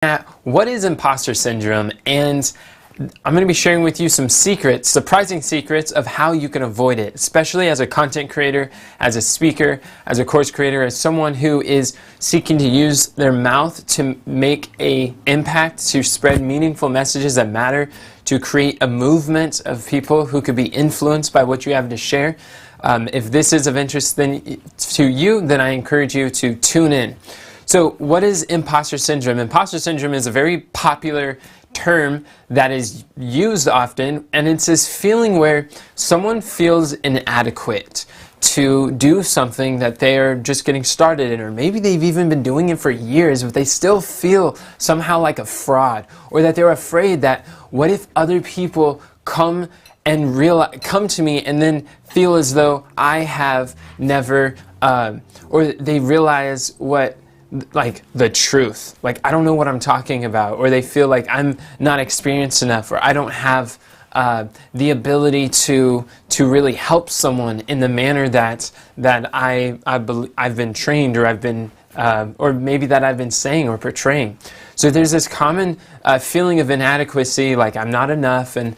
at what is imposter syndrome, and I'm going to be sharing with you some secrets, surprising secrets of how you can avoid it, especially as a content creator, as a speaker, as a course creator, as someone who is seeking to use their mouth to make an impact, to spread meaningful messages that matter, to create a movement of people who could be influenced by what you have to share. If this is of interest to you, then I encourage you to tune in. So what is imposter syndrome? Imposter syndrome is a very popular term that is used often, and it's this feeling where someone feels inadequate to do something that they are just getting started in, or maybe they've even been doing it for years, but they still feel somehow like a fraud, or that they're afraid that what if other people come to me and then feel as though I have never, or they realize like the truth, like I don't know what I'm talking about, or they feel like I'm not experienced enough, or I don't have the ability to really help someone in the manner that I've been trained, or I've been or maybe that I've been saying or portraying. So there's this common feeling of inadequacy, like I'm not enough, and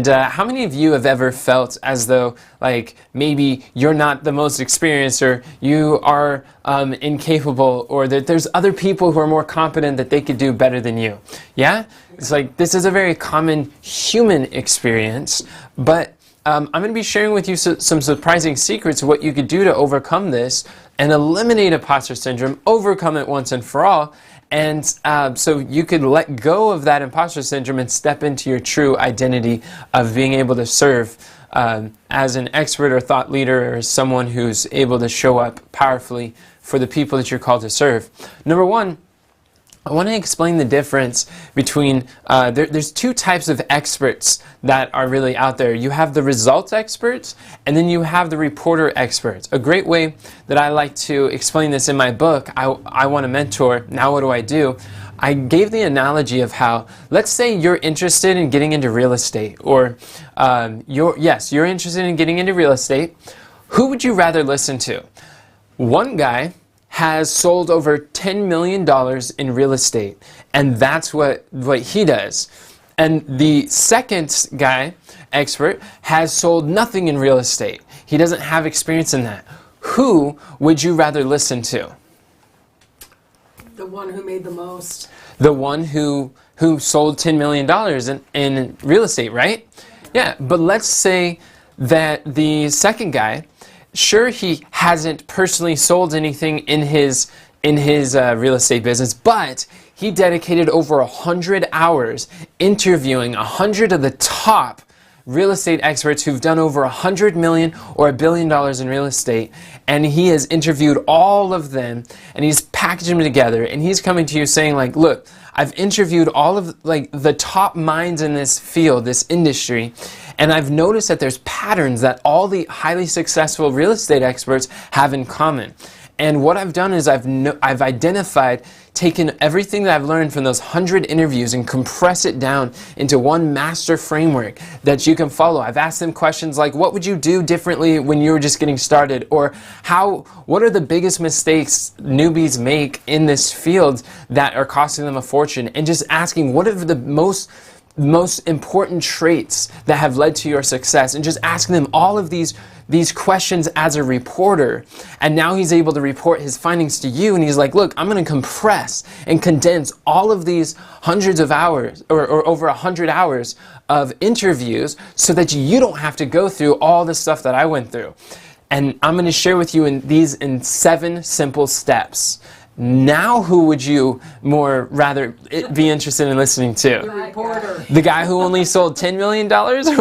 how many of you have ever felt as though like maybe you're not the most experienced, or you are incapable, or that there's other people who are more competent that they could do better than you? Yeah? It's like this is a very common human experience, but I'm going to be sharing with you some surprising secrets of what you could do to overcome this and eliminate imposter syndrome, overcome it once and for all. And so you could let go of that imposter syndrome and step into your true identity of being able to serve as an expert or thought leader, or someone who's able to show up powerfully for the people that you're called to serve. Number one, I want to explain the difference between, there's two types of experts that are really out there. You have the results experts, and then you have the reporter experts. A great way that I like to explain this in my book, I Want to Mentor, Now What Do I Do? I gave the analogy of how, let's say you're interested in getting into real estate, or you're interested in getting into real estate. Who would you rather listen to? One guy has sold over $10 million in real estate, and that's what he does. And the second guy, expert, has sold nothing in real estate. He doesn't have experience in that. Who would you rather listen to? The one who made the most. The one who sold $10 million in real estate, right? Yeah, but let's say that the second guy, sure, he hasn't personally sold anything in his real estate business, but he dedicated over 100 hours interviewing 100 of the top real estate experts who've done over $100 million or $1 billion in real estate, and he has interviewed all of them, and he's packaged them together, and he's coming to you saying like, look, I've interviewed all of like the top minds in this field, this industry, and I've noticed that there's patterns that all the highly successful real estate experts have in common. And what I've done is I've identified, taken everything that I've learned from those 100 interviews and compressed it down into one master framework that you can follow. I've asked them questions like, what would you do differently when you were just getting started? Or what are the biggest mistakes newbies make in this field that are costing them a fortune? And just asking, what are the most important traits that have led to your success, and just asking them all of these questions as a reporter. And now he's able to report his findings to you, and he's like, look, I'm going to compress and condense all of these hundreds of hours, or over 100 hours of interviews, so that you don't have to go through all the stuff that I went through. And I'm going to share with you in 7 simple steps. Now who would you more rather be interested in listening to? The reporter. The guy who only sold $10 million,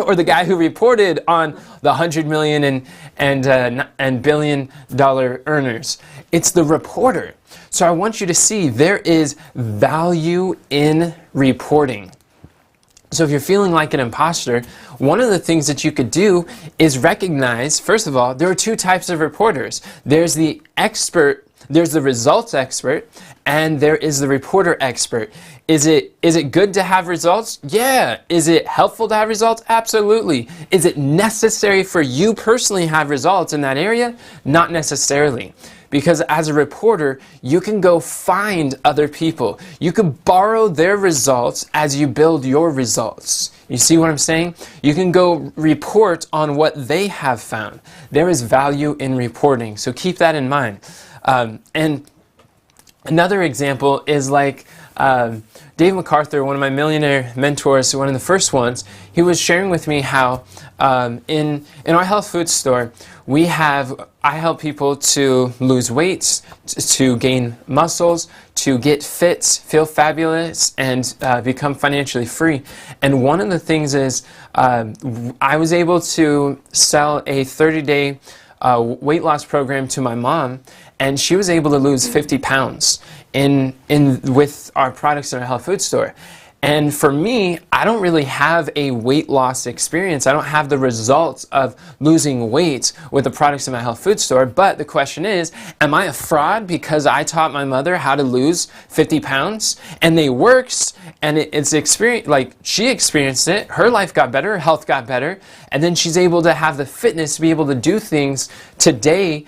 or the guy who reported on the $100 million and billion dollar earners? It's the reporter. So I want you to see there is value in reporting. So if you're feeling like an imposter, one of the things that you could do is recognize, first of all, there are 2 types of reporters. There's the expert. There's the results expert, and there is the reporter expert. Is it good to have results? Yeah. Is it helpful to have results? Absolutely. Is it necessary for you personally to have results in that area? Not necessarily. Because as a reporter, you can go find other people. You can borrow their results as you build your results. You see what I'm saying? You can go report on what they have found. There is value in reporting, so keep that in mind. And another example is like Dave Macarthur, one of my millionaire mentors, one of the first ones. He was sharing with me how in our health food store, I help people to lose weight, to gain muscles, to get fit, feel fabulous, and become financially free. And one of the things is I was able to sell a 30-day weight loss program to my mom, and she was able to lose 50 pounds with our products in our health food store. And for me, I don't really have a weight loss experience. I don't have the results of losing weight with the products in my health food store. But the question is, am I a fraud because I taught my mother how to lose 50 pounds and they works, and it's experience, like she experienced it, her life got better, her health got better, and then she's able to have the fitness to be able to do things today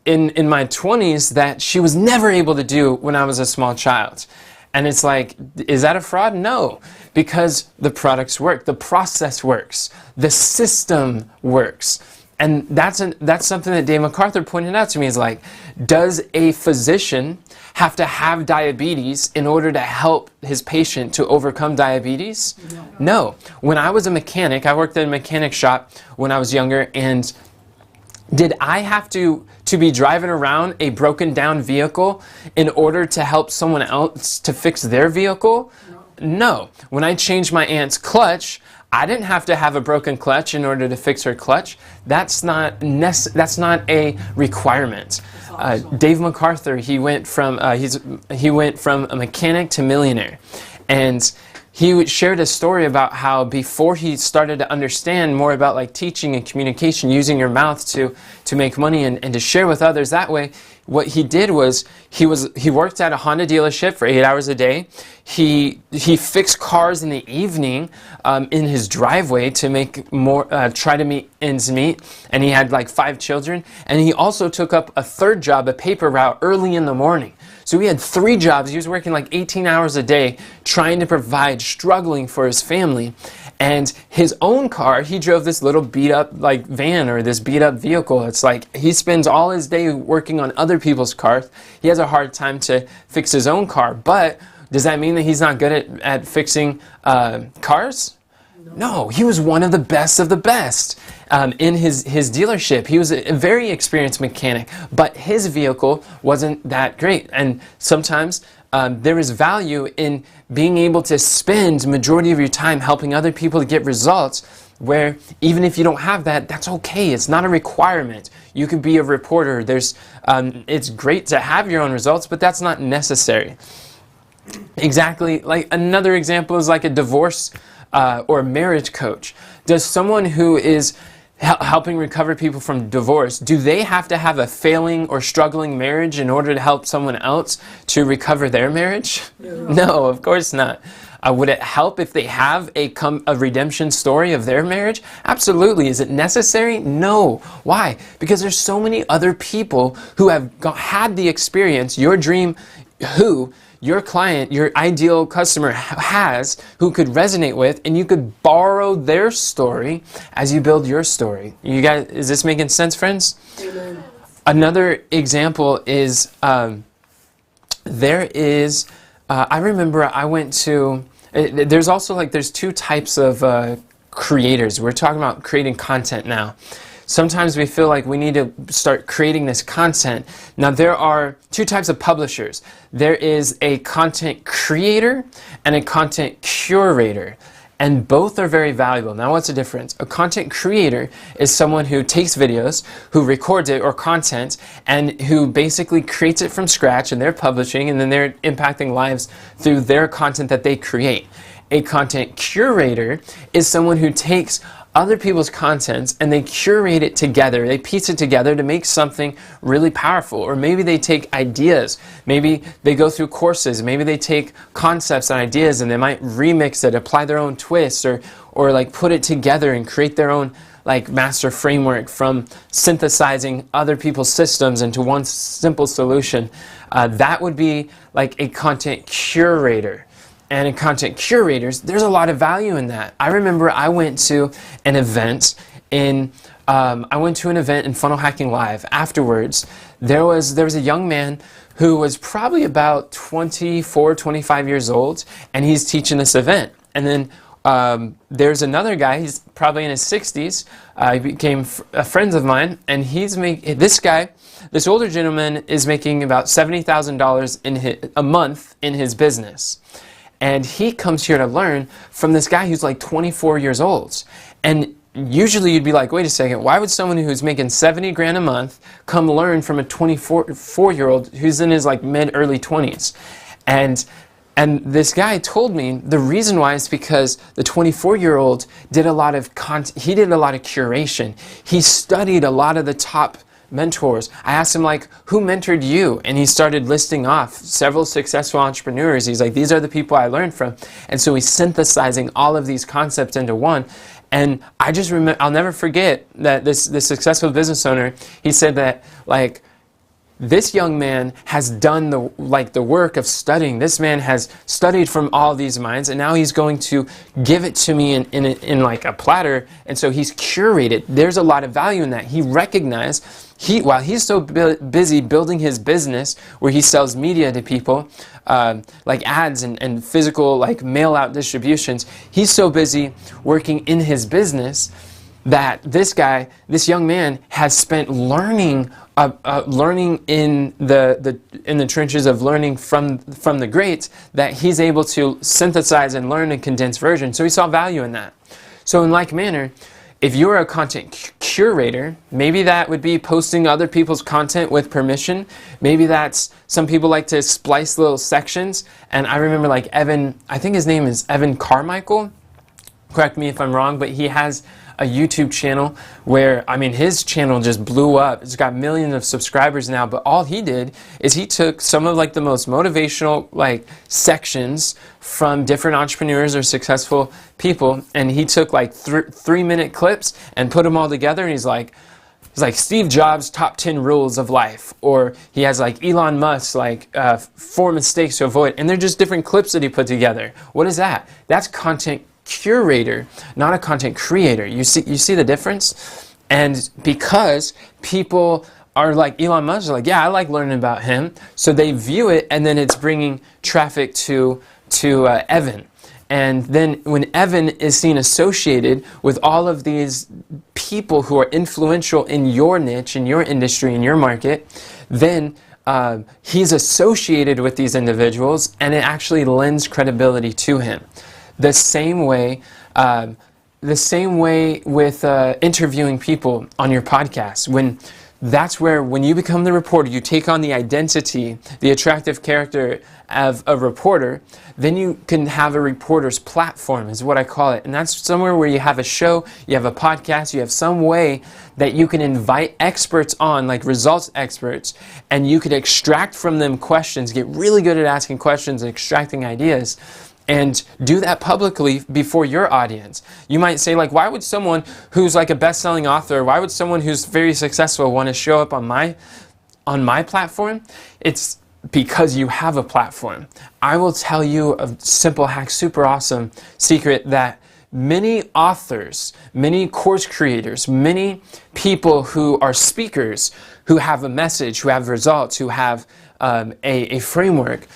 in my 20s that she was never able to do when I was a small child. And it's like, is that a fraud? No, because the products work, the process works, the system works. And that's something that Dave Macarthur pointed out to me, is like, does a physician have to have diabetes in order to help his patient to overcome diabetes? No. When I was a mechanic, I worked in a mechanic shop when I was younger, and did I have to be driving around a broken down vehicle in order to help someone else to fix their vehicle? No. When I changed my aunt's clutch, I didn't have to have a broken clutch in order to fix her clutch. That's not a requirement. Dave Macarthur, he went from a mechanic to millionaire, and he shared a story about how before he started to understand more about like teaching and communication, using your mouth to make money and to share with others that way, what he did was he worked at a Honda dealership for 8 hours a day. He fixed cars in the evening in his driveway to make more, try to meet ends meet. And he had like 5 children. And he also took up a third job, a paper route, early in the morning. So he had 3 jobs. He was working like 18 hours a day, trying to provide, struggling for his family. And his own car, he drove this little beat up like van, or this beat up vehicle. It's like he spends all his day working on other people's cars. He has a hard time to fix his own car. But does that mean that he's not good at fixing cars? No, he was one of the best in his dealership. He was a very experienced mechanic, but his vehicle wasn't that great. And sometimes there is value in being able to spend majority of your time helping other people to get results, where even if you don't have that, that's okay. It's not a requirement. You can be a reporter. It's great to have your own results, but that's not necessary. Exactly. Like another example is like a divorce or a marriage coach. Does someone who is helping recover people from divorce, do they have to have a failing or struggling marriage in order to help someone else to recover their marriage? No, of course not. Would it help if they have a redemption story of their marriage? Absolutely. Is it necessary? No. Why? Because there's so many other people who have had the experience, your dream, who your client, your ideal customer has, who could resonate with, and you could borrow their story as you build your story. You guys, is this making sense, friends? Amen. Another example is I remember I went to, there's also like, there's 2 types of creators. We're talking about creating content now. Sometimes we feel like we need to start creating this content. Now there are 2 types of publishers. There is a content creator and a content curator. And both are very valuable. Now what's the difference? A content creator is someone who takes videos, who records it or content, and who basically creates it from scratch, and they're publishing, and then they're impacting lives through their content that they create. A content curator is someone who takes other people's contents and they curate it together. They piece it together to make something really powerful. Or maybe they take ideas. Maybe they go through courses. Maybe they take concepts and ideas and they might remix it, apply their own twists, or like put it together and create their own like master framework, from synthesizing other people's systems into one simple solution. That would be like a content curator. And in content curators, there's a lot of value in that. I remember I went to an event in Funnel Hacking Live. Afterwards, there was a young man who was probably about 24, 25 years old, and he's teaching this event. And then there's another guy, he's probably in his 60s, he became friends of mine, and this older gentleman is making about $70,000 a month in his business. And he comes here to learn from this guy who's like 24 years old. And usually you'd be like, wait a second, why would someone who's making 70 grand a month come learn from a 24-year-old who's in his like mid-early 20s? And this guy told me the reason why is because the 24-year-old did a lot of he did a lot of curation. He studied a lot of the top mentors. I asked him, like, who mentored you? And he started listing off several successful entrepreneurs. He's like, these are the people I learned from. And so he's synthesizing all of these concepts into one. And I just remember, I'll never forget that this successful business owner, he said that, like, this young man has done the work of studying. This man has studied from all these minds, and now he's going to give it to me in like a platter. And so he's curated. There's a lot of value in that. He recognized, while he's so busy building his business where he sells media to people, like ads and physical like mail out distributions, he's so busy working in his business that this young man has spent learning in the trenches of learning from the greats, that he's able to synthesize and learn a condensed version. So he saw value in that. So in like manner, if you're a content curator, maybe that would be posting other people's content with permission. Maybe that's, some people like to splice little sections. And I remember like Evan, I think his name is Evan Carmichael. Correct me if I'm wrong, but he has a YouTube channel where, I mean, his channel just blew up. It's got millions of subscribers now, but all he did is he took some of like the most motivational like sections from different entrepreneurs or successful people, and he took like 3-minute clips and put them all together, and he's like Steve Jobs' top 10 rules of life, or he has like Elon Musk's like 4 mistakes to avoid, and they're just different clips that he put together. What is that? That's content curator, not a content creator. You see the difference? And because people are like Elon Musk, are like, yeah, I like learning about him, so they view it, and then it's bringing traffic to Evan. And then when Evan is seen associated with all of these people who are influential in your niche, in your industry, in your market, then he's associated with these individuals, and it actually lends credibility to him. The same way with interviewing people on your podcast. When you become the reporter, you take on the identity, the attractive character of a reporter, then you can have a reporter's platform, is what I call it. And that's somewhere where you have a show, you have a podcast, you have some way that you can invite experts on, like results experts, and you could extract from them questions, get really good at asking questions and extracting ideas, and do that publicly before your audience. You might say, like, why would someone who's like a best-selling author, why would someone who's very successful want to show up on my platform? It's because you have a platform. I will tell you a simple hack, super awesome secret, that many authors, many course creators, many people who are speakers, who have a message, who have results, who have a framework,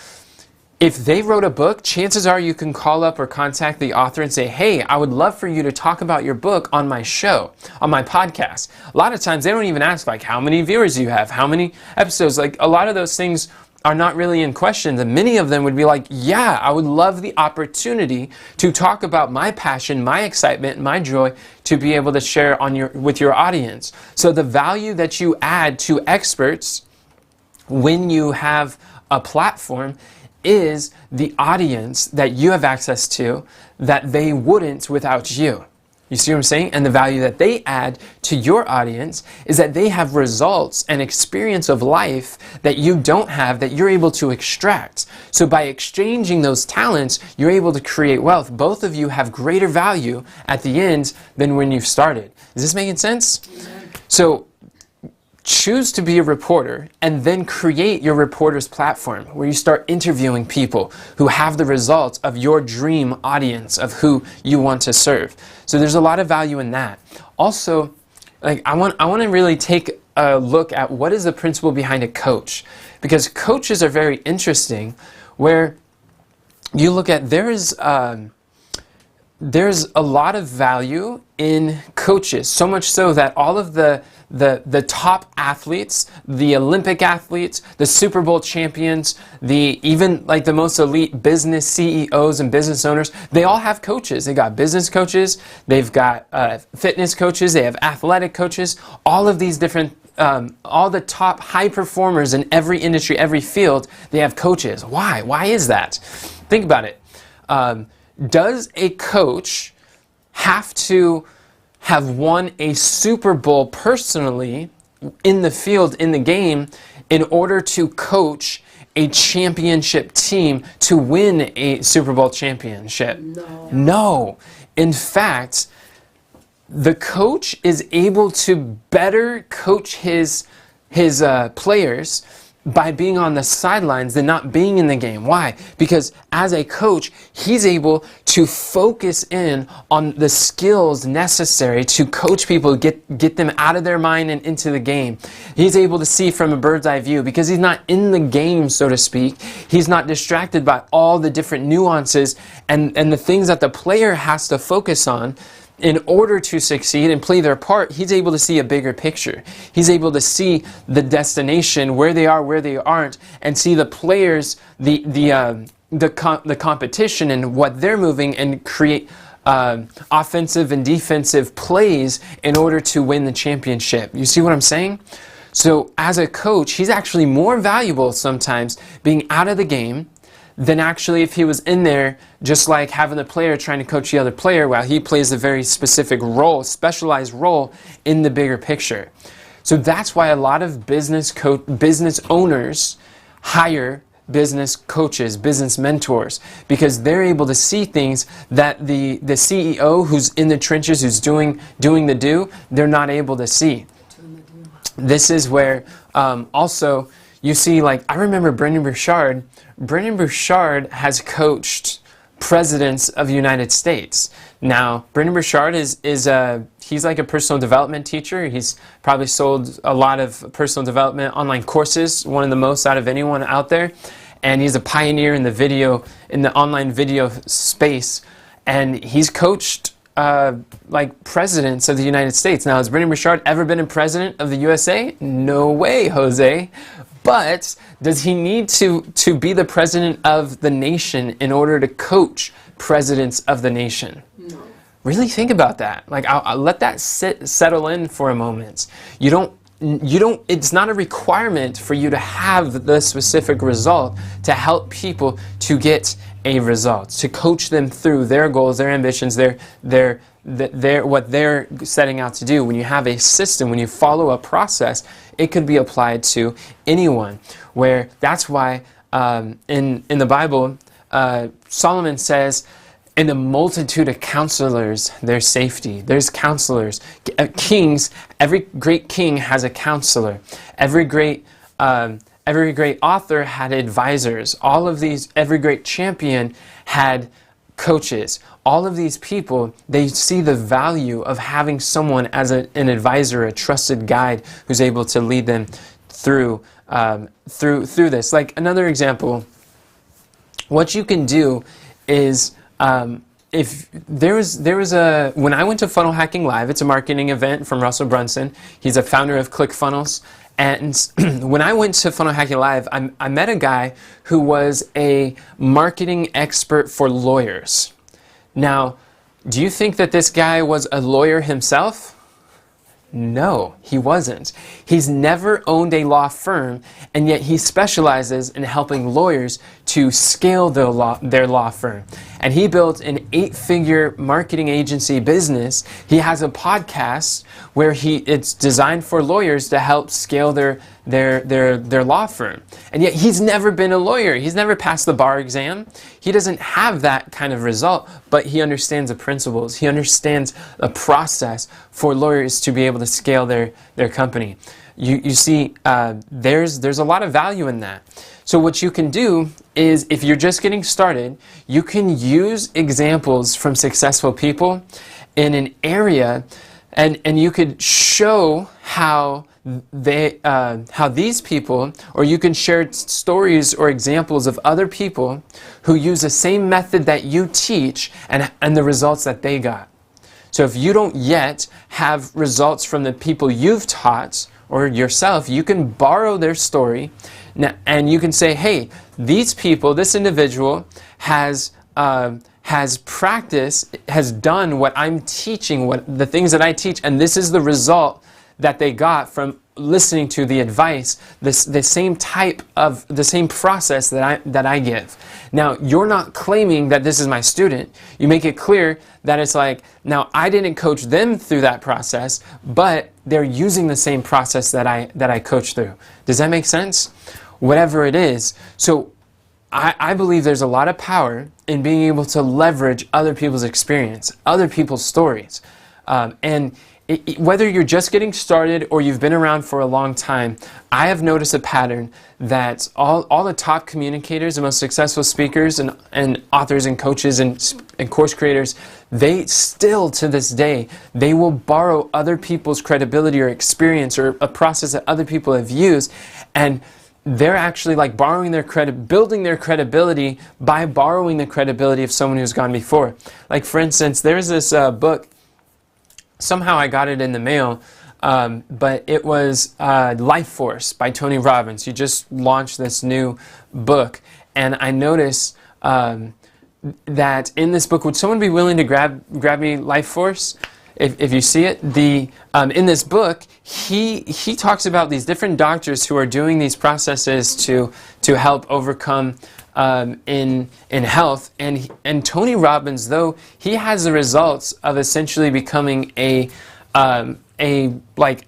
if they wrote a book, chances are you can call up or contact the author and say, hey, I would love for you to talk about your book on my show, on my podcast. A lot of times they don't even ask, like, how many viewers do you have? How many episodes? Like, a lot of those things are not really in question. And many of them would be like, yeah, I would love the opportunity to talk about my passion, my excitement, my joy, to be able to share with your audience. So the value that you add to experts when you have a platform is the audience that you have access to that they wouldn't without you. You see what I'm saying? And the value that they add to your audience is that they have results and experience of life that you don't have, that you're able to extract. So by exchanging those talents, you're able to create wealth. Both of you have greater value at the end than when you started. Is this making sense? Amen. So choose to be a reporter and then create your reporter's platform where you start interviewing people who have the results of your dream audience of who you want to serve. So there's a lot of value in that. Also, like I want to really take a look at what is the principle behind a coach, because coaches are very interesting, where you look at there's a lot of value in coaches, so much so that all of the top athletes, the Olympic athletes, the Super Bowl champions, even like the most elite business CEOs and business owners, they all have coaches. They got business coaches, they've got fitness coaches, they have athletic coaches, all of these different, all the top high performers in every industry, every field, they have coaches. Why? Why is that? Think about it. Does a coach have to have won a Super Bowl personally in the field, in the game, in order to coach a championship team to win a Super Bowl championship? No. No. In fact, the coach is able to better coach his players by being on the sidelines than not being in the game. Why? Because as a coach, he's able to focus in on the skills necessary to coach people, get them out of their mind and into the game. He's able to see from a bird's eye view because he's not in the game, so to speak. He's not distracted by all the different nuances and the things that the player has to focus on. In order to succeed and play their part, he's able to see a bigger picture. He's able to see the destination, where they are, where they aren't, and see the players, the competition and what they're moving, and create offensive and defensive plays in order to win the championship. You see what I'm saying? So as a coach, he's actually more valuable sometimes being out of the game than actually if he was in there, just like having the player trying to coach the other player while he plays a very specific role, specialized role in the bigger picture. So that's why a lot of business owners hire business coaches, business mentors, because they're able to see things that the CEO who's in the trenches, who's doing the do, they're not able to see. This is where also you see, like, I remember Brendon Burchard. Brendon Burchard has coached presidents of the United States. Now, Brendon Burchard he's like a personal development teacher. He's probably sold a lot of personal development online courses, one of the most out of anyone out there. And he's a pioneer in the online video space. And he's coached like presidents of the United States. Now, has Brendon Burchard ever been a president of the USA? No way, Jose. But does he need to be the president of the nation in order to coach presidents of the nation? No. Really think about that. Like, I'll let that settle in for a moment. It's not a requirement for you to have the specific result to help people to get a result, to coach them through their goals, their ambitions, what they're setting out to do. When you have a system, when you follow a process, it could be applied to anyone. Where that's why in the Bible, Solomon says, in the multitude of counselors, there's safety. There's counselors. Kings, every great king has a counselor. Every great author had advisors. Every great champion had coaches. All of these people, they see the value of having someone as an advisor, a trusted guide who's able to lead them through this. Like, another example, what you can do is if there was when I went to Funnel Hacking Live, it's a marketing event from Russel Brunson. He's a founder of ClickFunnels. And when I went to Funnel Hacking Live, I met a guy who was a marketing expert for lawyers. Now, do you think that this guy was a lawyer himself? No, he wasn't. He's never owned a law firm, and yet he specializes in helping lawyers to scale their law firm. And he built an 8-figure marketing agency business. He has a podcast where it's designed for lawyers to help scale their law firm. And yet he's never been a lawyer. He's never passed the bar exam. He doesn't have that kind of result, but he understands the principles. He understands the process for lawyers to be able to scale their company. You see, there's a lot of value in that. So what you can do is, if you're just getting started, you can use examples from successful people in an area, and you could show how these people, or you can share stories or examples of other people who use the same method that you teach and the results that they got. So if you don't yet have results from the people you've taught or yourself, you can borrow their story and you can say, hey, these people, this individual has practiced, has done what I'm teaching, the things that I teach, and this is the result that they got from listening to the advice, the same process that I give. Now, you're not claiming that this is my student. You make it clear that it's like, now I didn't coach them through that process, but they're using the same process that I coach through. Does that make sense? Whatever it is. So I believe there's a lot of power in being able to leverage other people's experience, other people's stories. Whether you're just getting started or you've been around for a long time, I have noticed a pattern that all the top communicators, the most successful speakers and authors and coaches and course creators, they still, to this day, they will borrow other people's credibility or experience or a process that other people have used, and they're actually like building their credibility by borrowing the credibility of someone who's gone before. Like, for instance, there's this book. Somehow I got it in the mail, but it was Life Force by Tony Robbins. He just launched this new book, and I noticed that in this book, would someone be willing to grab me Life Force? If you see it, in this book, he talks about these different doctors who are doing these processes to help overcome in health, and Tony Robbins, though he has the results of essentially becoming a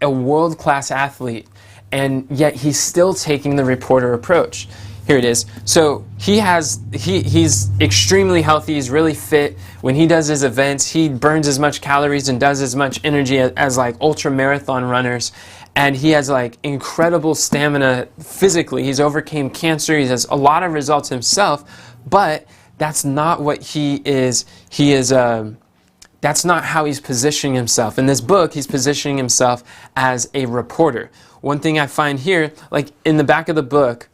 world-class athlete, and yet he's still taking the reporter approach. Here it is. So he's extremely healthy. He's really fit. When he does his events, he burns as much calories and does as much energy as like ultra marathon runners. And he has like incredible stamina physically. He's overcame cancer. He has a lot of results himself, but that's not what he is. That's not how he's positioning himself. In this book, he's positioning himself as a reporter. One thing I find here, like in the back of the book,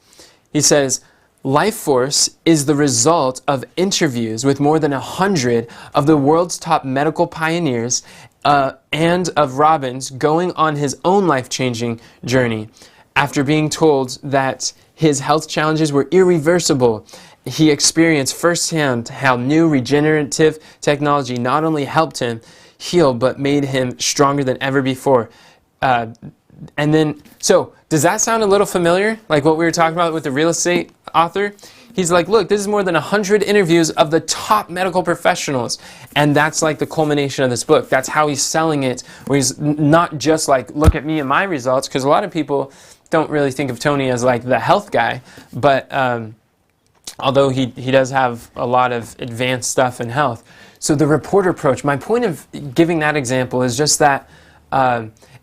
he says, Life Force is the result of interviews with more than 100 of the world's top medical pioneers and of Robbins going on his own life-changing journey. After being told that his health challenges were irreversible, he experienced firsthand how new regenerative technology not only helped him heal, but made him stronger than ever before. So does that sound a little familiar? Like what we were talking about with the real estate author? He's like, look, this is more than 100 interviews of the top medical professionals. And that's like the culmination of this book. That's how he's selling it, where he's not just like, look at me and my results, because a lot of people don't really think of Tony as like the health guy. But although he does have a lot of advanced stuff in health. So the reporter approach, my point of giving that example is just that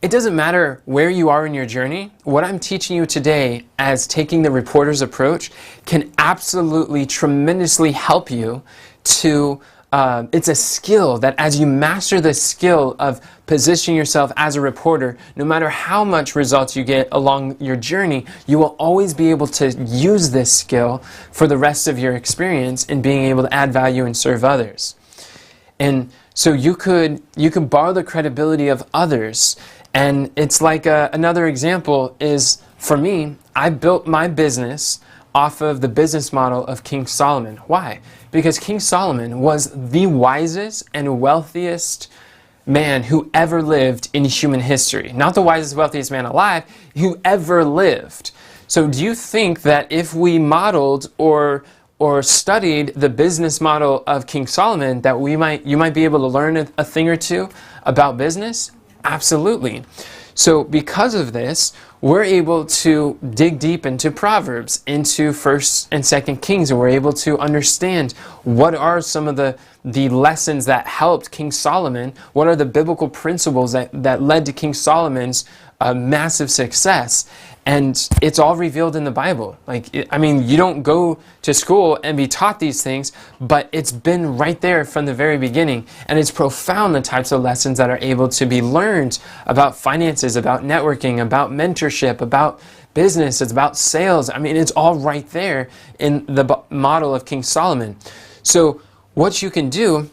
it doesn't matter where you are in your journey. What I'm teaching you today as taking the reporter's approach can absolutely tremendously help you to, it's a skill that as you master the skill of positioning yourself as a reporter, no matter how much results you get along your journey, you will always be able to use this skill for the rest of your experience in being able to add value and serve others. And so you could borrow the credibility of others. And it's like another example is, for me, I built my business off of the business model of King Solomon. Why? Because King Solomon was the wisest and wealthiest man who ever lived in human history. Not the wisest, wealthiest man alive, who ever lived. So do you think that if we modeled or studied the business model of King Solomon, that you might be able to learn a thing or two about business? Absolutely. So because of this, we're able to dig deep into Proverbs, into 1st and 2nd Kings, and we're able to understand what are some of the lessons that helped King Solomon, what are the biblical principles that led to King Solomon's massive success. And it's all revealed in the Bible. You don't go to school and be taught these things, but it's been right there from the very beginning. And it's profound, the types of lessons that are able to be learned about finances, about networking, about mentorship, about business, it's about sales. It's all right there in the model of King Solomon. So what you can do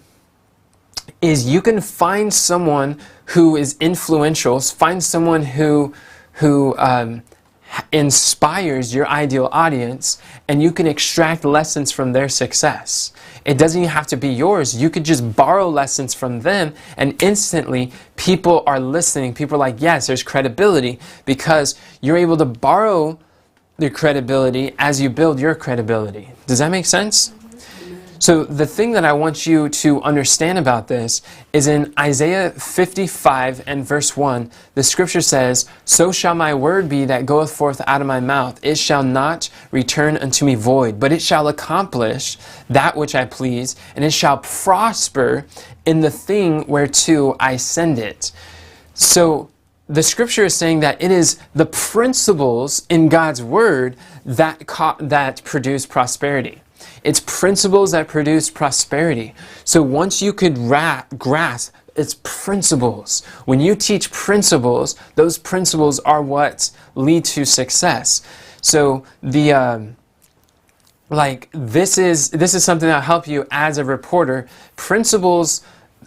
is you can find someone who is influential, find someone who inspires your ideal audience, and you can extract lessons from their success. It doesn't even have to be yours. You could just borrow lessons from them, and instantly people are listening. People are like, yes, there's credibility, because you're able to borrow the credibility as you build your credibility. Does that make sense? So the thing that I want you to understand about this is in Isaiah 55 and verse 1, the scripture says, "So shall my word be that goeth forth out of my mouth. It shall not return unto me void, but it shall accomplish that which I please, and it shall prosper in the thing whereto I send it." So the scripture is saying that it is the principles in God's word that produce prosperity. It's principles that produce prosperity. So once you could grasp its principles, when you teach principles, those principles are what lead to success. So this is something that'll help you as a reporter. Principles,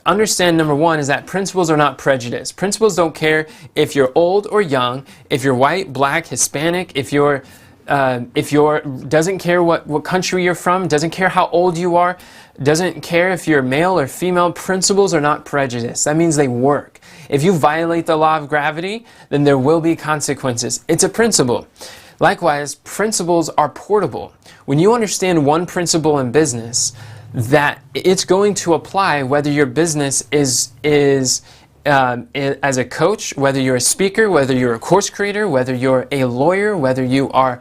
understand, number one, is that principles are not prejudice. Principles don't care if you're old or young, if you're white, black, Hispanic, if you're doesn't care what country you're from, doesn't care how old you are, doesn't care if you're male or female. Principles are not prejudice. That means they work. If you violate the law of gravity, then there will be consequences. It's a principle. Likewise, principles are portable. When you understand one principle in business, that it's going to apply whether your business is as a coach, whether you're a speaker, whether you're a course creator, whether you're a lawyer, whether you are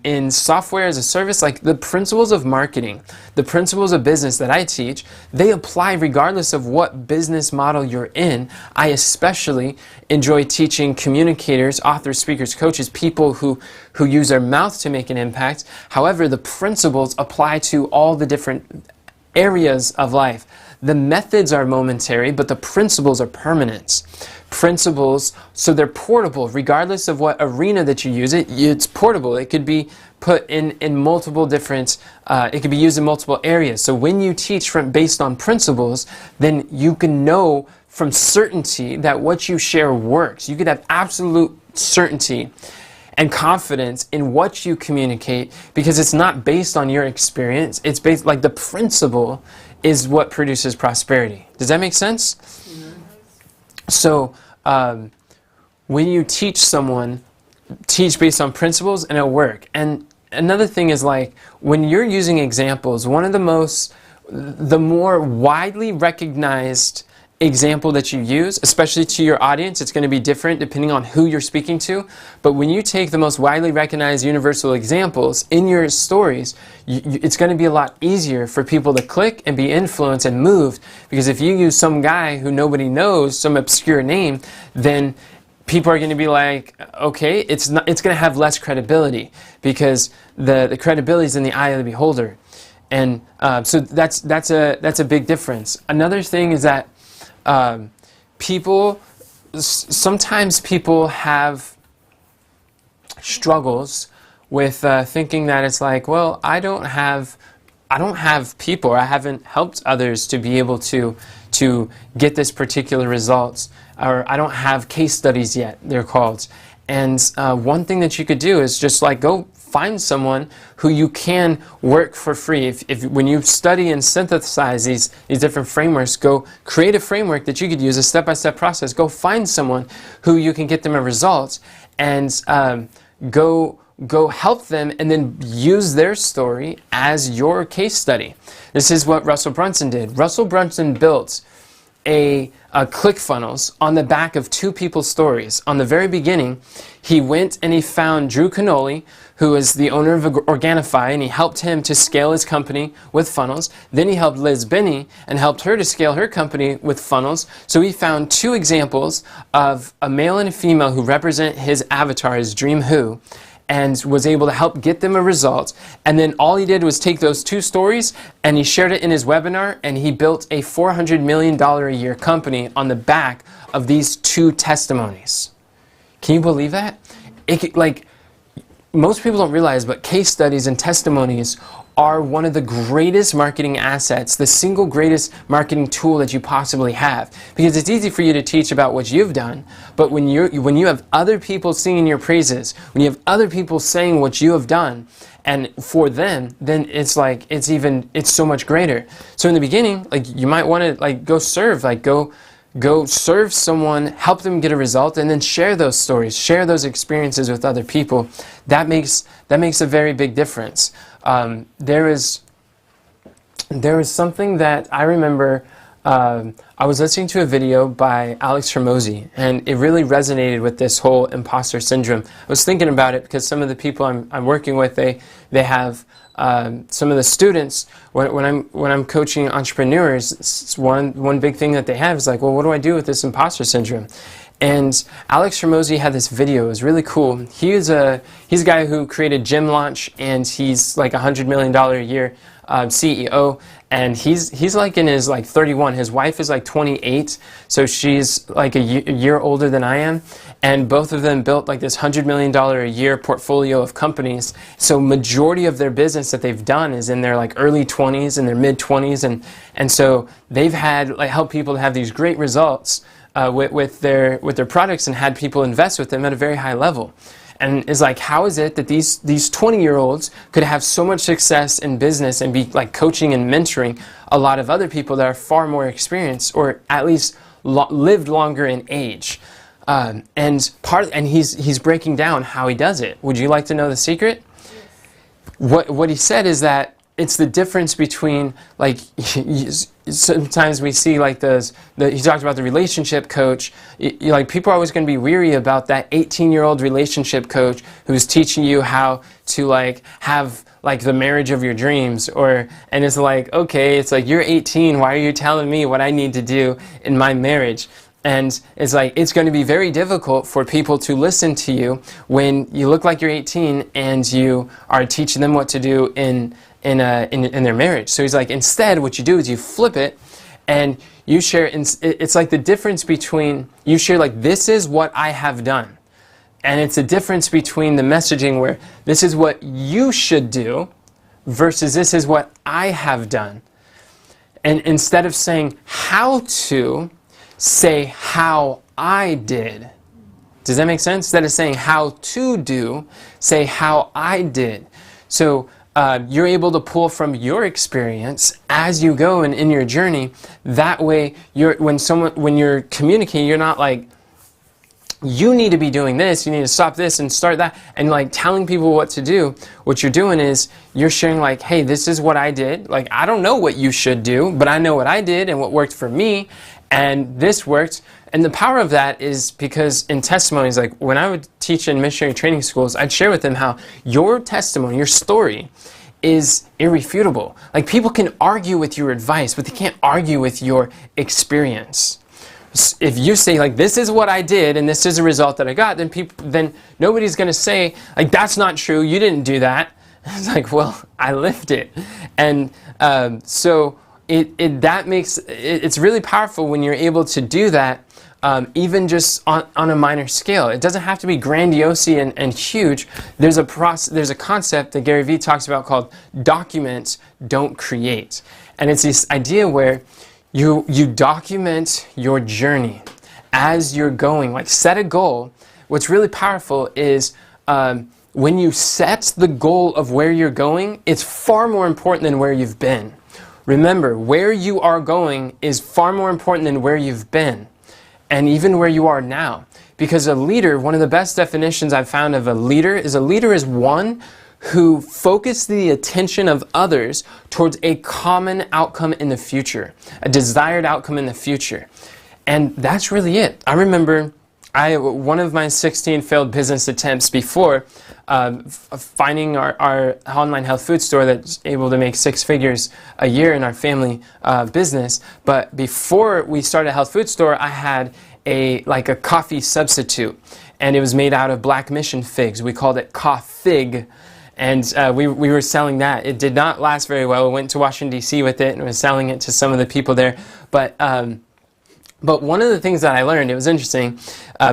in software as a service. Like the principles of marketing, the principles of business that I teach, they apply regardless of what business model you're in. I especially enjoy teaching communicators, authors, speakers, coaches, people who use their mouth to make an impact. However, the principles apply to all the different areas of life. The methods are momentary, but the principles are permanent. Principles, so they're portable. Regardless of what arena that you use it, it's portable. It could be put in multiple different, it could be used in multiple areas. So when you teach based on principles, then you can know from certainty that what you share works. You could have absolute certainty and confidence in what you communicate, because it's not based on your experience. It's based, like, the principle is what produces prosperity. Does that make sense? Mm-hmm. So when you teach someone, teach based on principles and it'll work. And another thing is, like, when you're using examples, one of the more widely recognized example that you use, especially to your audience, it's going to be different depending on who you're speaking to. But when you take the most widely recognized universal examples in your stories, it's going to be a lot easier for people to click and be influenced and moved. Because if you use some guy who nobody knows, some obscure name, then people are going to be like, okay, it's going to have less credibility, because the credibility is in the eye of the beholder. And so that's a big difference. Another thing is that sometimes people have struggles with thinking that it's like, well, I don't have people, or I haven't helped others to be able to get this particular results, or I don't have case studies yet, they're called. And one thing that you could do is just like go find someone who you can work for free. If when you study and synthesize these different frameworks, go create a framework that you could use, a step-by-step process. Go find someone who you can get them a result, and go go help them and then use their story as your case study. This is what Russel Brunson did. Russel Brunson built a ClickFunnels on the back of two people's stories. On the very beginning, he went and he found Drew Canoli, who is the owner of Organifi, and he helped him to scale his company with funnels. Then he helped Liz Binney and helped her to scale her company with funnels. So he found two examples of a male and a female who represent his avatar, his dream who, and was able to help get them a result. And then all he did was take those two stories and he shared it in his webinar, and he built a $400 million a year company on the back of these two testimonies. Can you believe that? Most people don't realize, but case studies and testimonies are one of the greatest marketing assets, the single greatest marketing tool that you possibly have. Because it's easy for you to teach about what you've done, but when you have other people singing your praises, when you have other people saying what you have done, and for them, then it's so much greater. So in the beginning, you might want to go serve, go serve someone, help them get a result, and then share those stories, share those experiences with other people. That makes a very big difference. There is something that I remember. I was listening to a video by Alex Hormozy, and it really resonated with this whole imposter syndrome. I was thinking about it because some of the people I'm working with, they have some of the students, when I'm coaching entrepreneurs, one big thing that they have is well, what do I do with this imposter syndrome? And Alex Hormozy had this video. It was really cool. He's a guy who created Gym Launch, and he's like $100 million a year CEO. And he's in his 31. His wife is 28, so she's a year older than I am. And both of them built this $100 million a year portfolio of companies. So majority of their business that they've done is in their early 20s and their mid 20s, and so they've had helped people to have these great results with their products, and had people invest with them at a very high level. And it's how is it that these 20-year-olds could have so much success in business and be coaching and mentoring a lot of other people that are far more experienced, or at least lived longer in age? And he's breaking down how he does it. Would you like to know the secret? Yes. What he said is that it's the difference between sometimes we see he talked about the relationship coach. People are always going to be weary about that 18-year-old relationship coach who's teaching you how to have the marriage of your dreams, and it's okay, it's you're 18, why are you telling me what I need to do in my marriage? And it's it's going to be very difficult for people to listen to you when you look like you're 18 and you are teaching them what to do in their marriage. So he's instead what you do is you flip it and you share. It's the difference between you share this is what I have done, and it's a difference between the messaging where this is what you should do versus this is what I have done. And instead of saying how to, say how I did. Does that make sense? Instead of saying how to do, say how I did. So you're able to pull from your experience as you go and in your journey. That way, when you're communicating, you're not you need to be doing this, you need to stop this and start that, and telling people what to do. What you're doing is you're sharing hey, this is what I did. I don't know what you should do, but I know what I did and what worked for me, and this worked. And the power of that is because in testimonies, when I would teach in missionary training schools, I'd share with them how your testimony, your story, is irrefutable. People can argue with your advice, but they can't argue with your experience. If you say this is what I did and this is the result that I got, then nobody's going to say that's not true. You didn't do that. It's well, I lived it, and so it's really powerful when you're able to do that. Even just on a minor scale. It doesn't have to be grandiose and huge. There's a concept that Gary Vee talks about called document, don't create. And it's this idea where you document your journey as you're going. Set a goal. What's really powerful is when you set the goal of where you're going, it's far more important than where you've been. Remember, where you are going is far more important than where you've been. And even where you are now. Because a leader, one of the best definitions I've found of a leader is one who focuses the attention of others towards a common outcome in the future, a desired outcome in the future. And that's really it. I remember one of my 16 failed business attempts before finding our online health food store that's able to make 6 figures a year in our family business. But before we started a health food store, I had a coffee substitute, and it was made out of Black Mission figs. We called it Coffig, and we were selling that. It did not last very well. We went to Washington, D.C. with it, and was selling it to some of the people there. But one of the things that I learned, it was interesting,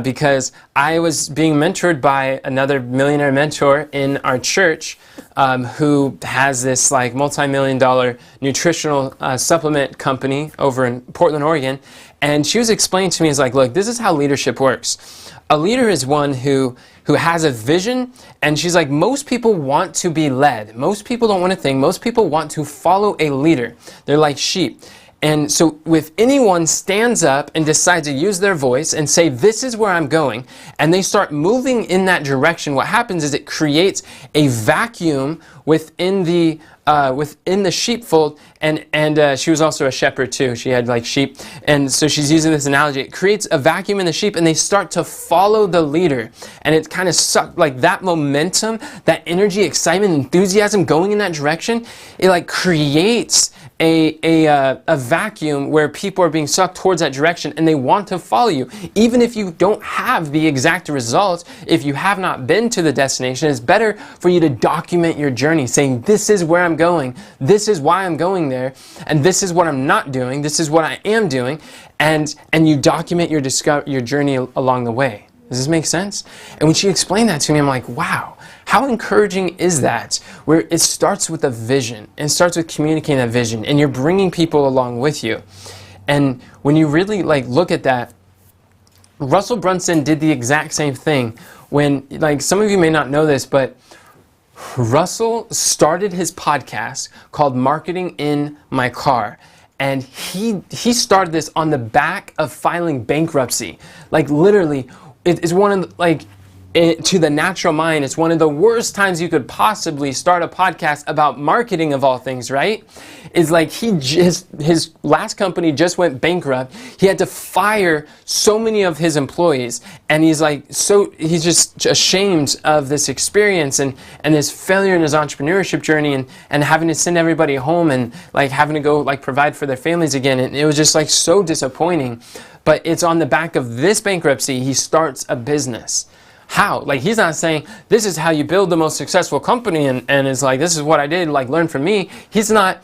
because I was being mentored by another millionaire mentor in our church, who has this multi-million-dollar nutritional supplement company over in Portland, Oregon. And she was explaining to me, look, this is how leadership works. A leader is one who has a vision, and she's like, most people want to be led. Most people don't want to think. Most people want to follow a leader. They're like sheep. And so if anyone stands up and decides to use their voice and say, this is where I'm going, and they start moving in that direction, what happens is it creates a vacuum within the sheepfold. And she was also a shepherd too. She had sheep. And so she's using this analogy. It creates a vacuum in the sheep, and they start to follow the leader. And it kind of sucks, that momentum, that energy, excitement, enthusiasm going in that direction, it creates a vacuum where people are being sucked towards that direction, and they want to follow you. Even if you don't have the exact results, if you have not been to the destination, it's better for you to document your journey, saying, this is where I'm going, this is why I'm going there, and this is what I'm not doing, this is what I am doing, and you document your journey along the way. Does this make sense? And when she explained that to me, I'm like, wow, how encouraging is that? Where it starts with a vision, and it starts with communicating that vision, and you're bringing people along with you. And when you really look at that, Russel Brunson did the exact same thing. When, some of you may not know this, but Russell started his podcast called Marketing in My Car. And he started this on the back of filing bankruptcy. Literally, it is one of the, to the natural mind, it's one of the worst times you could possibly start a podcast about marketing of all things, right? It's his last company just went bankrupt. He had to fire so many of his employees, and he's just ashamed of this experience and this failure in his entrepreneurship journey, and having to send everybody home, and having to go provide for their families again. And it was just so disappointing. But it's on the back of this bankruptcy, he starts a business. How? He's not saying, this is how you build the most successful company, and it's this is what I did, learn from me. He's not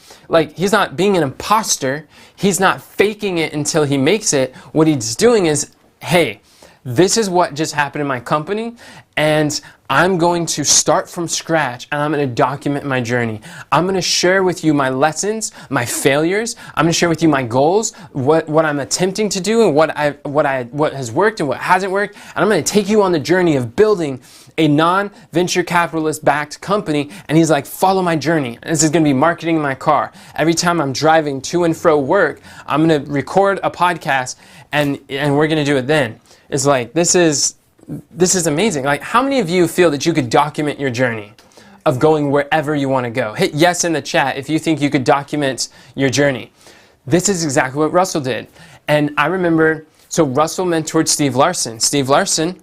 being an imposter. He's not faking it until he makes it. What he's doing is, hey, this is what just happened in my company, and I'm going to start from scratch, and I'm going to document my journey. I'm going to share with you my lessons, my failures. I'm going to share with you my goals, what I'm attempting to do, and what has worked and what hasn't worked. And I'm going to take you on the journey of building a non-venture capitalist backed company. And he's follow my journey. This is going to be Marketing in My Car. Every time I'm driving to and fro work, I'm going to record a podcast, and we're going to do it then. It's this is amazing. How many of you feel that you could document your journey of going wherever you want to go? Hit yes in the chat if you think you could document your journey. This is exactly what Russell did. And I remember, so Russell mentored Steve Larson. Steve Larson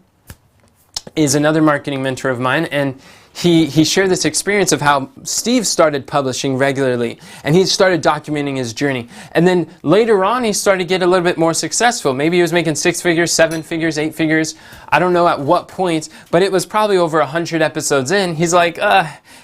is another marketing mentor of mine, and he shared this experience of how Steve started publishing regularly, and he started documenting his journey. And then later on, he started to get a little bit more successful. Maybe he was making 6 figures, 7 figures, 8 figures. I don't know at what point, but it was probably over 100 episodes in. He's like,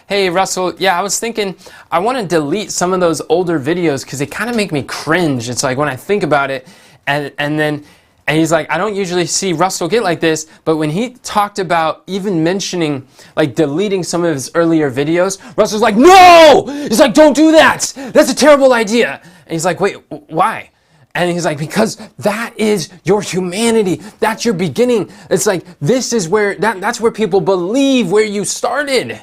hey, Russell, yeah, I was thinking I want to delete some of those older videos because they kind of make me cringe. It's when I think about it, and he's like, I don't usually see Russell get like this, but when he talked about even mentioning, deleting some of his earlier videos, Russell's like, no! He's like, don't do that! That's a terrible idea! And he's like, wait, why? And he's like, because that is your humanity. That's your beginning. It's this is where, that's where people believe where you started.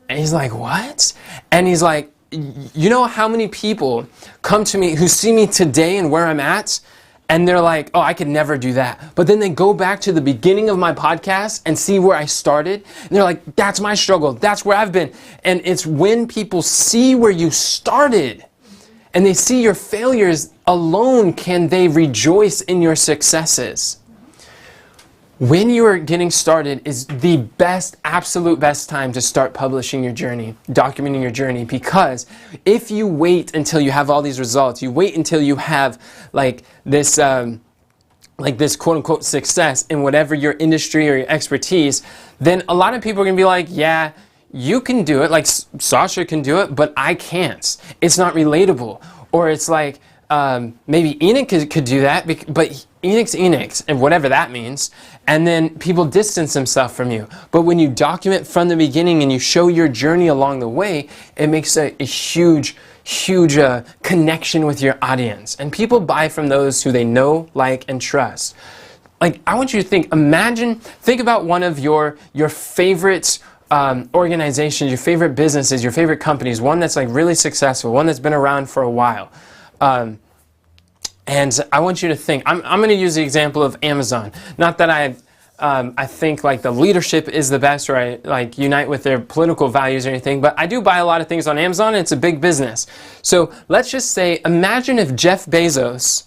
And he's like, what? And he's like, you know how many people come to me who see me today and where I'm at? and they're like, oh, I could never do that. But then they go back to the beginning of my podcast and see where I started. And they're like, that's my struggle. That's where I've been. And it's when people see where you started and they see your failures alone can they rejoice in your successes. When you are getting started is the best, absolute best time to start publishing your journey, documenting your journey, because if you wait until you have all these results, you wait until you have like this quote unquote success in whatever your industry or your expertise, then a lot of people are going to be like, yeah, you can do it, like Sasha can do it, but I can't. It's not relatable. Or it's like, maybe Enoch could do that, but Enoch's, and whatever that means. And then people distance themselves from you. But when you document from the beginning and you show your journey along the way, it makes a huge connection with your audience. And people buy from those who they know, like, and trust. Like, I want you to think about one of your favorite organizations, your favorite businesses, your favorite companies, one that's like really successful, one that's been around for a while. And I want you to think, I'm going to use the example of Amazon. Not that I think like the leadership is the best, or I like unite with their political values or anything, but I do buy a lot of things on Amazon, and it's a big business. So let's just say, imagine if Jeff Bezos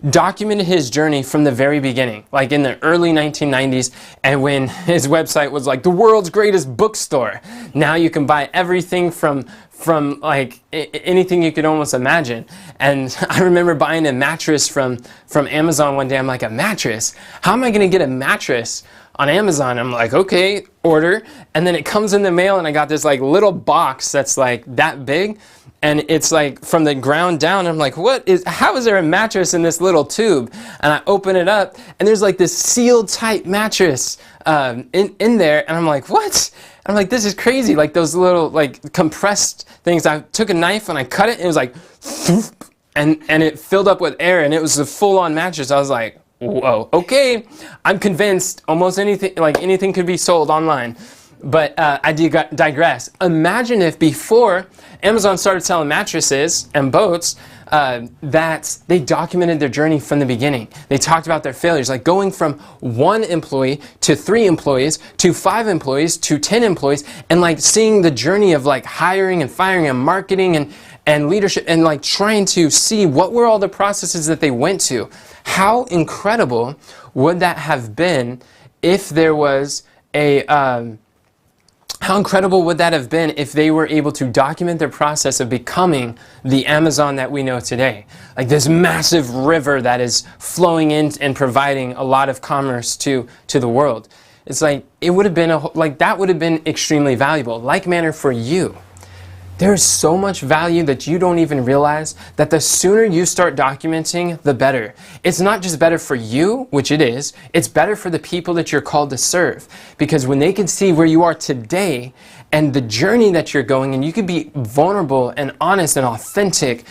documented his journey from the very beginning, like in the early 1990s, and when his website was like the world's greatest bookstore. Now you can buy everything from like anything you could almost imagine. And I remember buying a mattress from Amazon one day. I'm like, a mattress? How am I going to get a mattress on Amazon? I'm like, okay, order. And then it comes in the mail, and I got this like little box that's like that big. And it's like from the ground down. I'm like, how is there a mattress in this little tube? And I open it up, and there's like this sealed tight mattress in there. And I'm like, what? I'm like, this is crazy. Like those little like compressed things. I took a knife and I cut it, and it was like, and it filled up with air, and it was a full-on mattress. I was like, whoa, okay. I'm convinced almost anything could be sold online. But I digress. Imagine if before Amazon started selling mattresses and boats, that they documented their journey from the beginning. They talked about their failures, like going from 1 employee to 3 employees to 5 employees to 10 employees, and like seeing the journey of like hiring and firing and marketing and leadership, and like trying to see what were all the processes that they went to. How incredible would that have been if there was how incredible would that have been if they were able to document their process of becoming the Amazon that we know today? Like this massive river that is flowing in and providing a lot of commerce to the world. It's like, it would have been that would have been extremely valuable. Like manner for you. There is so much value that you don't even realize, that the sooner you start documenting, the better. It's not just better for you, which it is, it's better for the people that you're called to serve. Because when they can see where you are today and the journey that you're going, and you can be vulnerable and honest and authentic,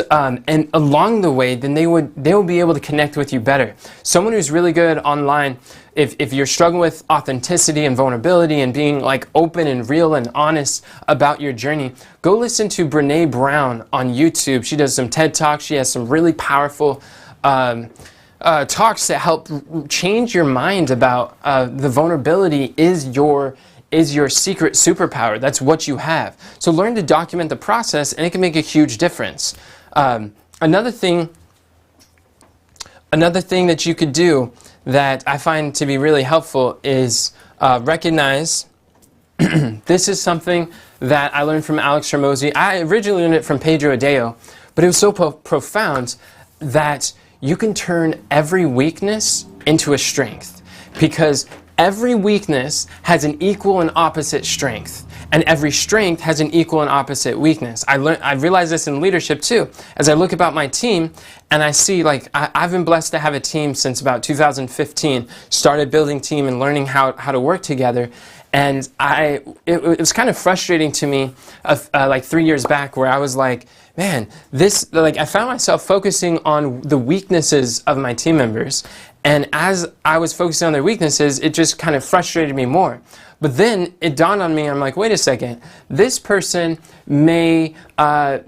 and along the way, then they will be able to connect with you better. Someone who's really good online, if you're struggling with authenticity and vulnerability and being like open and real and honest about your journey, go listen to Brene Brown on YouTube. She does some TED Talks. She has some really powerful talks that help change your mind about the vulnerability is your secret superpower. That's what you have. So learn to document the process, and it can make a huge difference. Another thing that you could do that I find to be really helpful is recognize, this is something that I learned from Alex Hormozi. I originally learned it from Pedro Adeo, but it was so profound that you can turn every weakness into a strength, because every weakness has an equal and opposite strength. And every strength has an equal and opposite weakness. I realized this in leadership too. As I look about my team, and I see, like, I've been blessed to have a team since about 2015. Started building team and learning how to work together. And it was kind of frustrating to me, like 3 years back, where I was like, man, I found myself focusing on the weaknesses of my team members. And as I was focusing on their weaknesses, it just kind of frustrated me more. But then it dawned on me, I'm like, wait a second, this person may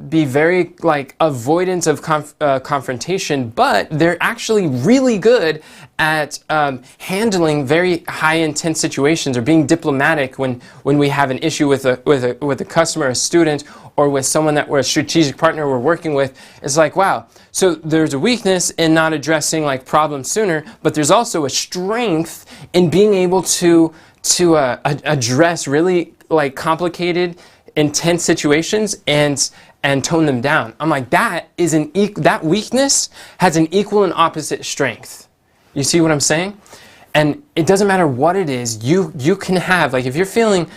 be very like avoidance of confrontation, but they're actually really good at handling very high intense situations or being diplomatic when we have an issue with a customer, a student, or with someone that we're a strategic partner we're working with. It's like, wow, so there's a weakness in not addressing like problems sooner, but there's also a strength in being able to address really like complicated, intense situations and tone them down. I'm like, that weakness has an equal and opposite strength. You see what I'm saying? And it doesn't matter what it is, you can have, like if you're feeling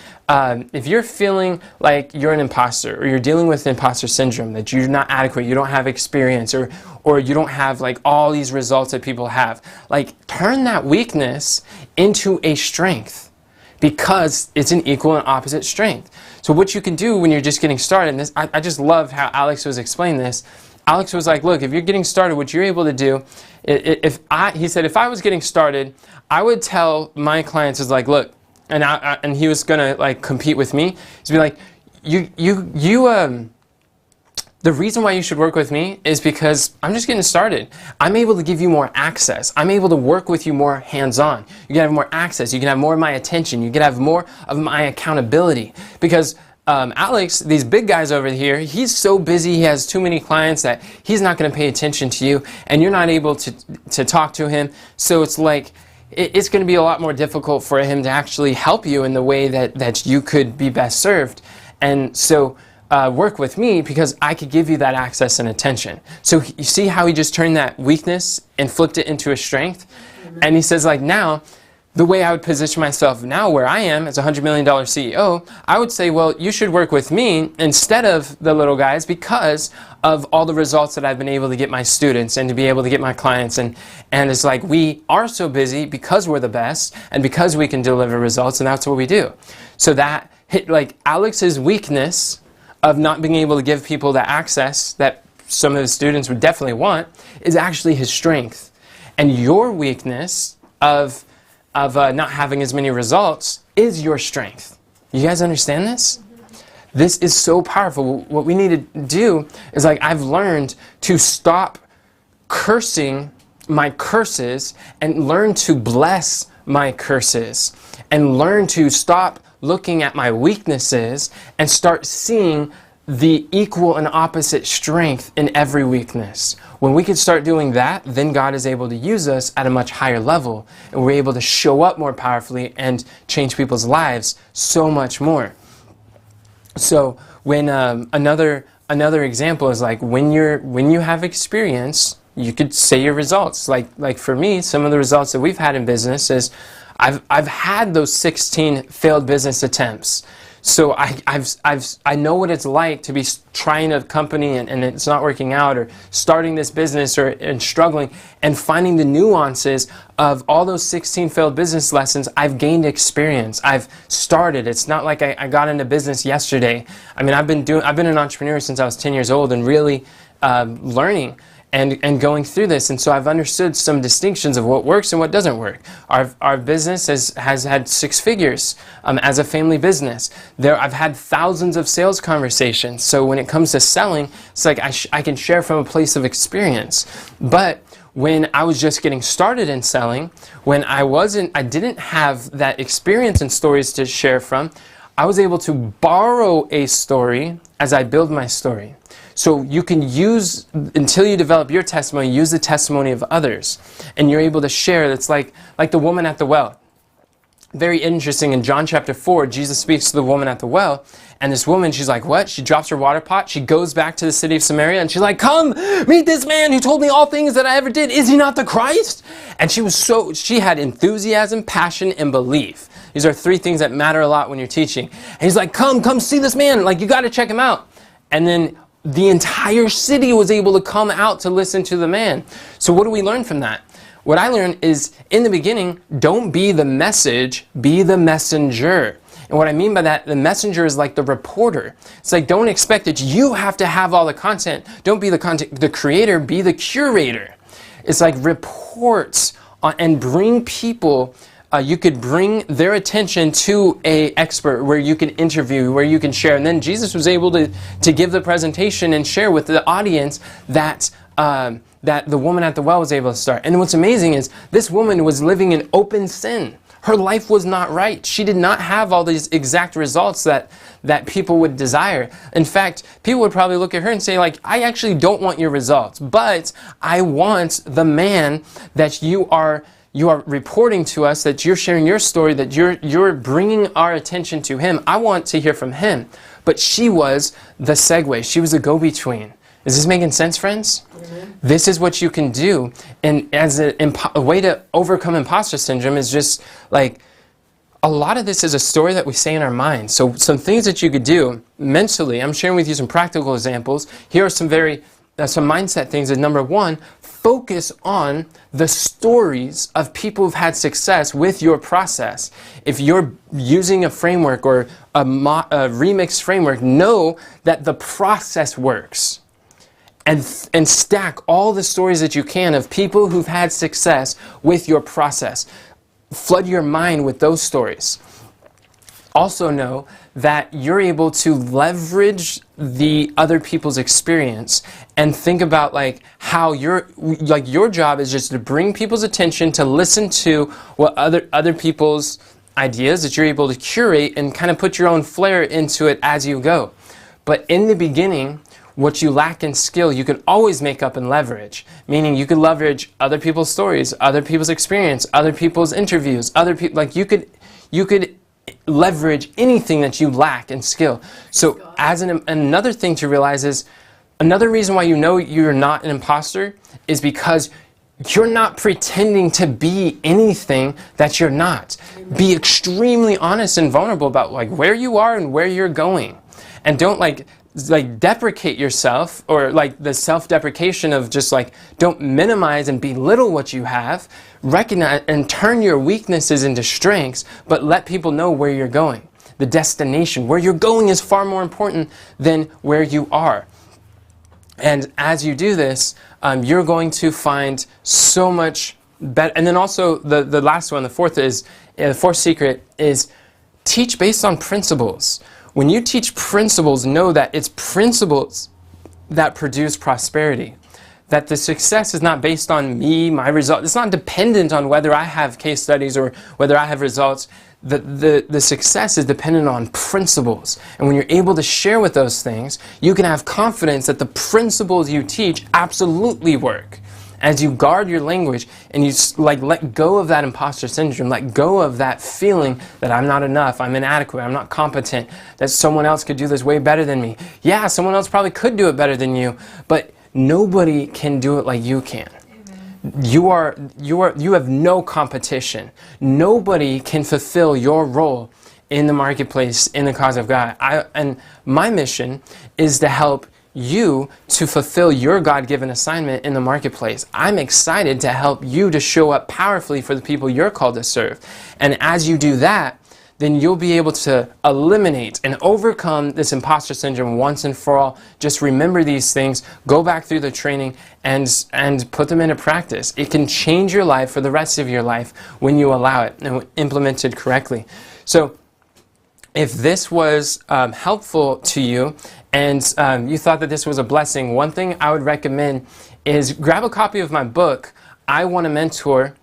like you're an imposter, or you're dealing with imposter syndrome, that you're not adequate, you don't have experience, or you don't have like all these results that people have, like turn that weakness into a strength, because it's an equal and opposite strength. So what you can do when you're just getting started, and this, I just love how Alex was explaining this. Alex was like, look, if you're getting started, what you're able to do, he said, if I was getting started, I would tell my clients is like, look, and he was gonna like compete with me. He'd be like, the reason why you should work with me is because I'm just getting started. I'm able to give you more access. I'm able to work with you more hands-on. You can have more access. You can have more of my attention. You can have more of my accountability. Because Alex, these big guys over here, he's so busy, he has too many clients that he's not going to pay attention to you, and you're not able to talk to him. So it's like, it's going to be a lot more difficult for him to actually help you in the way that you could be best served. And so work with me, because I could give you that access and attention. So you see how he just turned that weakness and flipped it into a strength? Mm-hmm. And he says, like, now, the way I would position myself now where I am as a $100 million CEO, I would say, well, you should work with me instead of the little guys, because of all the results that I've been able to get my students and to be able to get my clients. And it's like, we are so busy because we're the best and because we can deliver results, and that's what we do. So that hit like Alex's weakness of not being able to give people the access that some of the students would definitely want is actually his strength. And your weakness of not having as many results is your strength. You guys understand this? Mm-hmm. This is so powerful. What we need to do is, like, I've learned to stop cursing my curses and learn to bless my curses, and learn to stop looking at my weaknesses and start seeing the equal and opposite strength in every weakness. When we can start doing that, then God is able to use us at a much higher level, and we're able to show up more powerfully and change people's lives so much more. So when another example is like, when you have experience, you could say your results. Like for me, some of the results that we've had in business is I've had those 16 failed business attempts. So I know what it's like to be trying a company and it's not working out, or starting this business and struggling, and finding the nuances of all those 16 failed business lessons. I've gained experience. I've started. It's not like I got into business yesterday. I mean, I've been an entrepreneur since I was 10 years old, and really learning and going through this. And so I've understood some distinctions of what works and what doesn't work. Our business has had 6 figures as a family business. I've had thousands of sales conversations. So when it comes to selling, it's like I can share from a place of experience. But when I was just getting started in selling, when I didn't have that experience and stories to share from, I was able to borrow a story as I build my story. So you can use, until you develop your testimony, use the testimony of others. And you're able to share. That's like the woman at the well. Very interesting. In John chapter 4, Jesus speaks to the woman at the well. And this woman, she's like, what? She drops her water pot. She goes back to the city of Samaria, and she's like, come, meet this man who told me all things that I ever did. Is he not the Christ? And she had enthusiasm, passion, and belief. These are 3 things that matter a lot when you're teaching. And he's like, come see this man. Like, you got to check him out. And then the entire city was able to come out to listen to the man. So what do we learn from that? What I learned is, in the beginning, don't be the message, be the messenger. And what I mean by that, the messenger is like the reporter. It's like, don't expect that you have to have all the content. Don't be the creator, be the curator. It's like, report on, and bring people you could bring their attention to a expert where you could interview, where you can share. And then Jesus was able to give the presentation and share with the audience that that the woman at the well was able to start. And what's amazing is this woman was living in open sin. Her life was not right. She did not have all these exact results that people would desire. In fact, people would probably look at her and say, like, I actually don't want your results, but I want the man that you are reporting to us, that you're sharing your story, that you're bringing our attention to him. I want to hear from him. But she was the segue. She was the go-between. Is this making sense, friends? Mm-hmm. This is what you can do. And as a way to overcome imposter syndrome is just like, a lot of this is a story that we say in our mind. So some things that you could do mentally, I'm sharing with you some practical examples. Here are some mindset things. Number one, focus on the stories of people who've had success with your process. If you're using a framework or a remixed framework, know that the process works. And stack all the stories that you can of people who've had success with your process. Flood your mind with those stories. Also know that you're able to leverage the other people's experience and think about like how your job is just to bring people's attention, to listen to what other people's ideas that you're able to curate and kind of put your own flair into it as you go. But in the beginning, what you lack in skill, you can always make up and leverage. Meaning you could leverage other people's stories, other people's experience, other people's interviews, other people, like you could leverage anything that you lack in skill. So as another thing to realize is, another reason why you know you're not an imposter is because you're not pretending to be anything that you're not. Be extremely honest and vulnerable about like where you are and where you're going. And don't like deprecate yourself, or like the self-deprecation of just like, don't minimize and belittle what you have. Recognize and turn your weaknesses into strengths, but let people know where you're going. The destination, where you're going, is far more important than where you are. And as you do this, you're going to find so much better. And then also the last one, the fourth secret is teach based on principles. When you teach principles, know that it's principles that produce prosperity. That the success is not based on me, my result. It's not dependent on whether I have case studies or whether I have results. The success is dependent on principles. And when you're able to share with those things, you can have confidence that the principles you teach absolutely work. As you guard your language and you let go of that imposter syndrome, let go of that feeling that I'm not enough, I'm inadequate, I'm not competent, that someone else could do this way better than me. Yeah, someone else probably could do it better than you, but nobody can do it like you can. You have no competition. Nobody can fulfill your role in the marketplace, in the cause of God. And my mission is to help you to fulfill your God-given assignment in the marketplace. I'm excited to help you to show up powerfully for the people you're called to serve. And as you do that, then you'll be able to eliminate and overcome this imposter syndrome once and for all. Just remember these things, go back through the training, and put them into practice. It can change your life for the rest of your life when you allow it and implement it correctly. So if this was helpful to you, and you thought that this was a blessing, one thing I would recommend is grab a copy of my book, I Want a Mentor,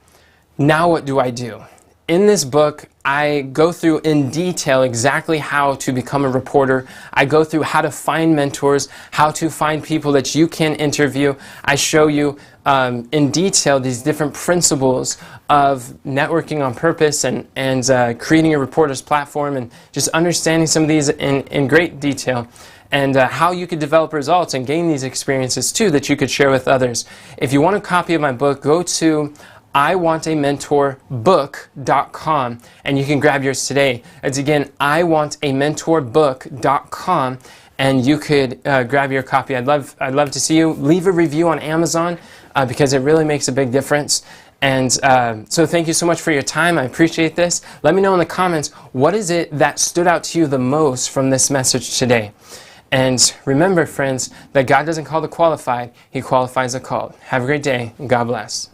Now What Do I Do? In this book, I go through in detail exactly how to become a reporter. I go through how to find mentors, how to find people that you can interview. I show you in detail these different principles of networking on purpose and creating a reporter's platform, and just understanding some of these in great detail. And how you could develop results and gain these experiences too that you could share with others. If you want a copy of my book, go to iwantamentorbook.com and you can grab yours today. It's again, iwantamentorbook.com, and you could grab your copy. I'd love to see you. Leave a review on Amazon because it really makes a big difference. And so thank you so much for your time. I appreciate this. Let me know in the comments, what is it that stood out to you the most from this message today? And remember, friends, that God doesn't call the qualified, He qualifies the called. Have a great day, and God bless.